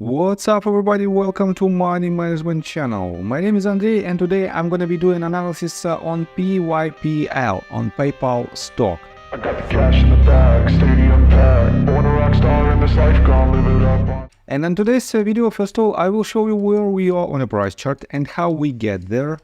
What's up everybody, welcome to Money Management channel. My name is Andrei and today I'm gonna be doing analysis on PYPL, on PayPal stock. I got the cash in the bag, stadium packed, born a rock star in this life, gonna live it up. And in today's video, first of all, I will show you where we are on a price chart and how we get there.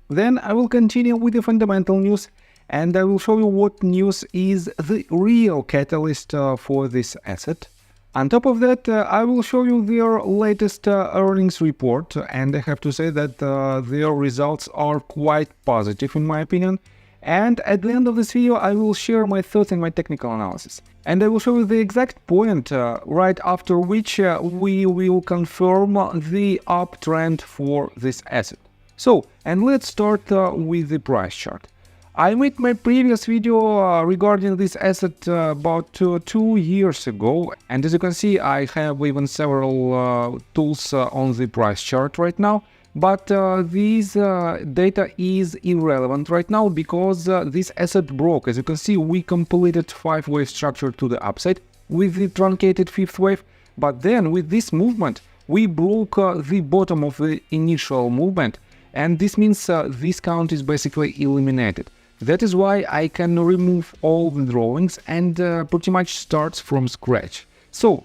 Then I will continue with the fundamental news and I will show you what news is the real catalyst for this asset. On top of that, I will show you their latest earnings report, and I have to say that their results are quite positive in my opinion. And at the end of this video, I will share my thoughts and my technical analysis. And I will show you the exact point right after which we will confirm the uptrend for this asset. So, and let's start with the price chart. I made my previous video regarding this asset about 2 years ago, and as you can see I have even several tools on the price chart right now, but this data is irrelevant right now because this asset broke. As you can see, we completed 5-wave structure to the upside with the truncated 5th wave, but then with this movement we broke the bottom of the initial movement, and this means this count is basically eliminated. That is why I can remove all the drawings and pretty much starts from scratch. So,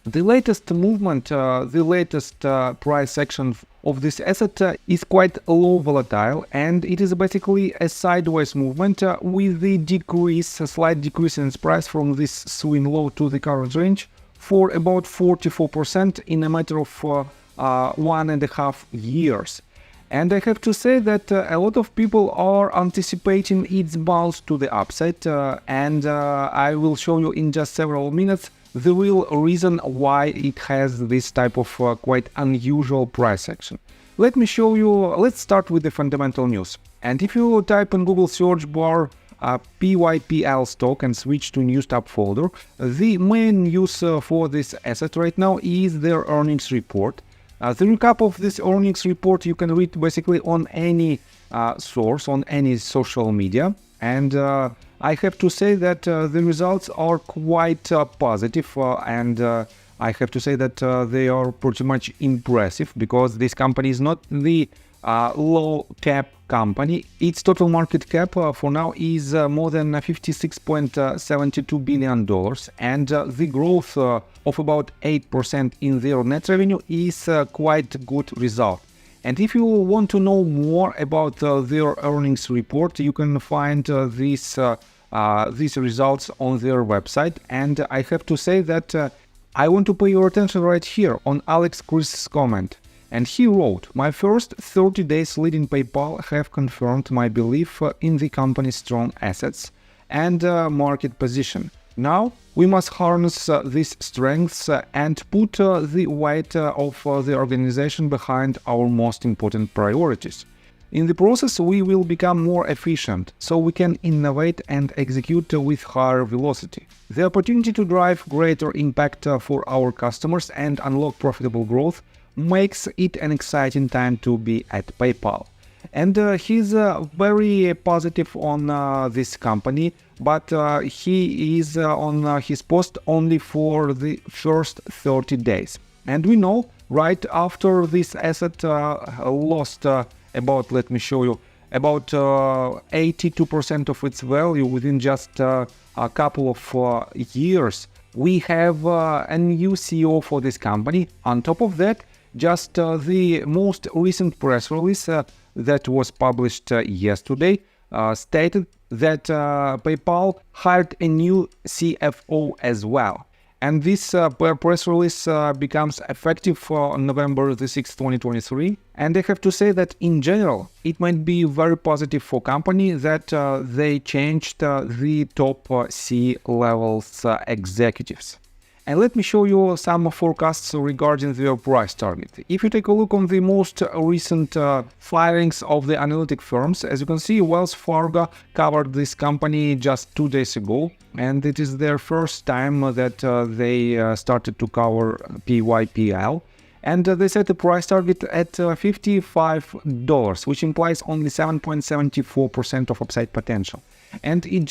the latest movement, the latest price action of this asset is quite low volatile, and it is basically a sideways movement with the decrease, a slight decrease in its price from this swing low to the current range for about 44% in a matter of 1.5 years. And I have to say that a lot of people are anticipating its bounce to the upside, and I will show you in just several minutes the real reason why it has this type of quite unusual price action. Let me show you, let's start with the fundamental news. And if you type in Google search bar PYPL stock and switch to news tab folder, the main news for this asset right now is their earnings report. The recap of this earnings report you can read basically on any source, on any social media, and I have to say that the results are quite positive, and I have to say that they are pretty much impressive because this company is not the low cap company. Its total market cap for now is more than $56.72 billion, and the growth of about 8% in their net revenue is quite a good result. And if you want to know more about their earnings report, you can find these results on their website. And I have to say that I want to pay your attention right here on Alex Chris's comment. And he wrote, "My first 30 days leading PayPal have confirmed my belief in the company's strong assets and market position. Now we must harness these strengths and put the weight of the organization behind our most important priorities. In the process, we will become more efficient, so we can innovate and execute with higher velocity. The opportunity to drive greater impact for our customers and unlock profitable growth makes it an exciting time to be at PayPal." And he's very positive on this company, but he is on his post only for the first 30 days. And we know right after this asset lost about, let me show you, about 82% of its value within just a couple of years, we have a new CEO for this company. On top of that, just the most recent press release that was published yesterday stated that PayPal hired a new CFO as well. And this press release becomes effective on November the 6th, 2023. And I have to say that in general, it might be very positive for company that they changed the top C-levels executives. And let me show you some forecasts regarding their price target. If you take a look on the most recent filings of the analytic firms, as you can see, Wells Fargo covered this company just 2 days ago, and it is their first time that they started to cover PYPL. And they set the price target at $55, which implies only 7.74% of upside potential. And in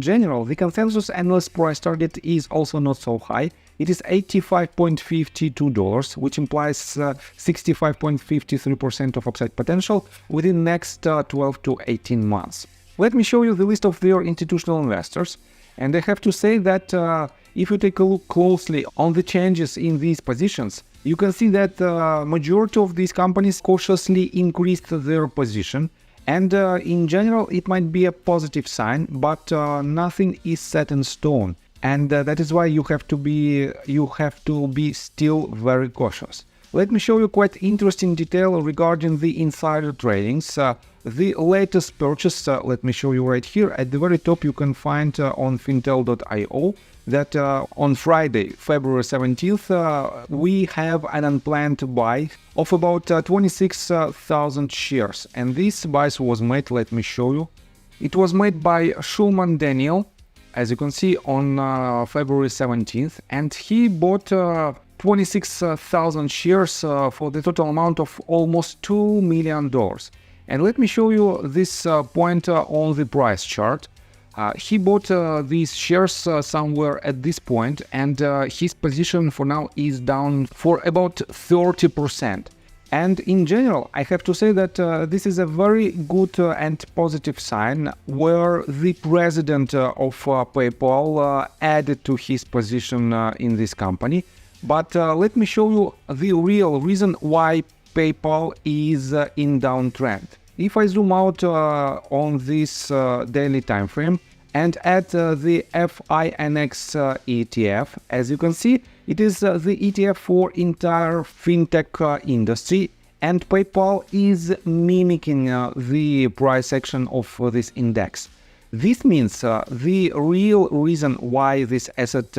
general, the consensus analyst price target is also not so high. it is $85.52, which implies 65.53% of upside potential within next 12 to 18 months. Let me show you the list of their institutional investors, and I have to say that if you take a look closely on the changes in these positions, you can see that the majority of these companies cautiously increased their position, and in general it might be a positive sign, but nothing is set in stone, and that is why you have to be still very cautious. Let me show you quite interesting detail regarding the insider tradings. The latest purchase, let me show you right here. At the very top you can find on fintel.io that on Friday, February 17th, we have an unplanned buy of about 26,000 shares. And this buy was made, let me show you. It was made by Schulman Daniel, as you can see, on February 17th. And he bought 26,000 shares for the total amount of almost $2 million. And let me show you this point on the price chart. He bought these shares somewhere at this point, and his position for now is down for about 30%. And in general, I have to say that this is a very good and positive sign, where the president of PayPal added to his position in this company. But let me show you the real reason why PayPal is in downtrend. If I zoom out on this daily time frame and add the FINX ETF, as you can see, it is the ETF for entire fintech industry, and PayPal is mimicking the price action of this index. This means the real reason why this asset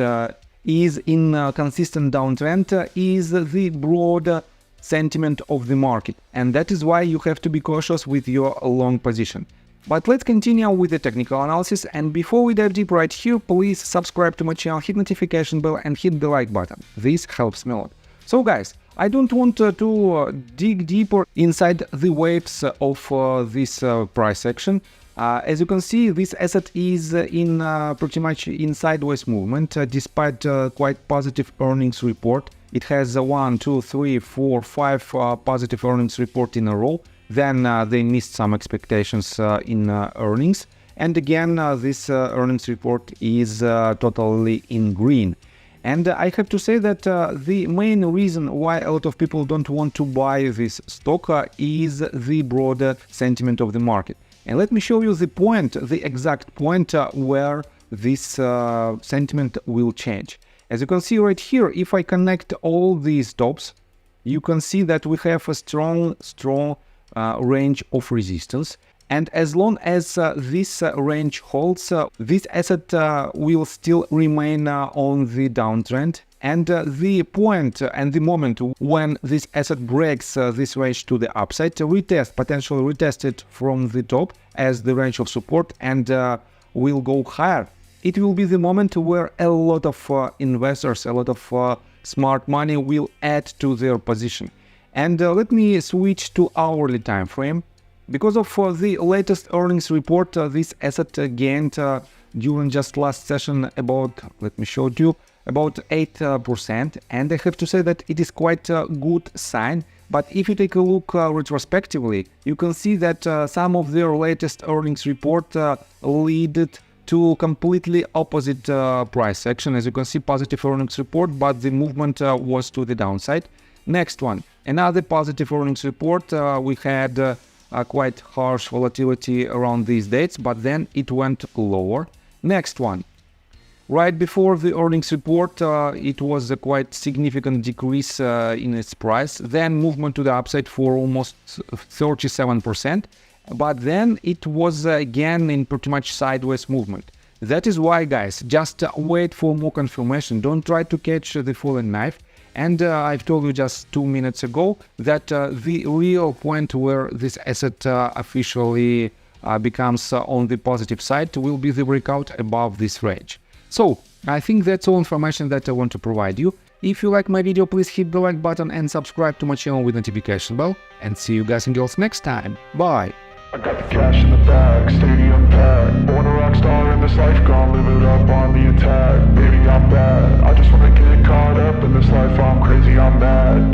is in consistent downtrend is the broad sentiment of the market, and that is why you have to be cautious with your long position. But let's continue with the technical analysis, and before we dive deep right here, please subscribe to my channel, hit notification bell and hit the like button. This helps me a lot. So guys, I don't want to dig deeper inside the waves of this price action. As you can see, this asset is in pretty much in sideways movement, despite quite positive earnings report. It has 1, 2, 3, 4, 5 positive earnings report in a row. Then they missed some expectations in earnings. And again, this earnings report is totally in green. And I have to say that the main reason why a lot of people don't want to buy this stock is the broader sentiment of the market. And let me show you the point, the exact point where this sentiment will change. As you can see right here, if I connect all these tops, you can see that we have a strong range of resistance. And as long as this range holds, this asset will still remain on the downtrend. And the point and the moment when this asset breaks this range to the upside, potentially retest it from the top as the range of support, and will go higher. It will be the moment where a lot of investors, a lot of smart money will add to their position. And let me switch to hourly time frame. Because of the latest earnings report, this asset gained during just last session about, let me show you, about 8%. And I have to say that it is quite a good sign. But if you take a look retrospectively, you can see that some of their latest earnings report lead to completely opposite price action. As you can see, positive earnings report, but the movement was to the downside. Next one, another positive earnings report. We had quite harsh volatility around these dates, but then it went lower. Next one, right before the earnings report, it was a quite significant decrease in its price, then movement to the upside for almost 37%, but then it was again in pretty much sideways movement. That is why, guys, just wait for more confirmation. Don't try to catch the falling knife. And I've told you just 2 minutes ago that the real point where this asset officially becomes on the positive side will be the breakout above this range. So I think that's all information that I want to provide you. If you like my video, please hit the like button and subscribe to my channel with notification bell. And see you guys and girls next time. Bye! I got the cash in the bag, stadium packed. Born a rock star in this life, gon' live it up on the attack. Baby, I'm bad, I just wanna get caught up in this life, I'm crazy, I'm mad.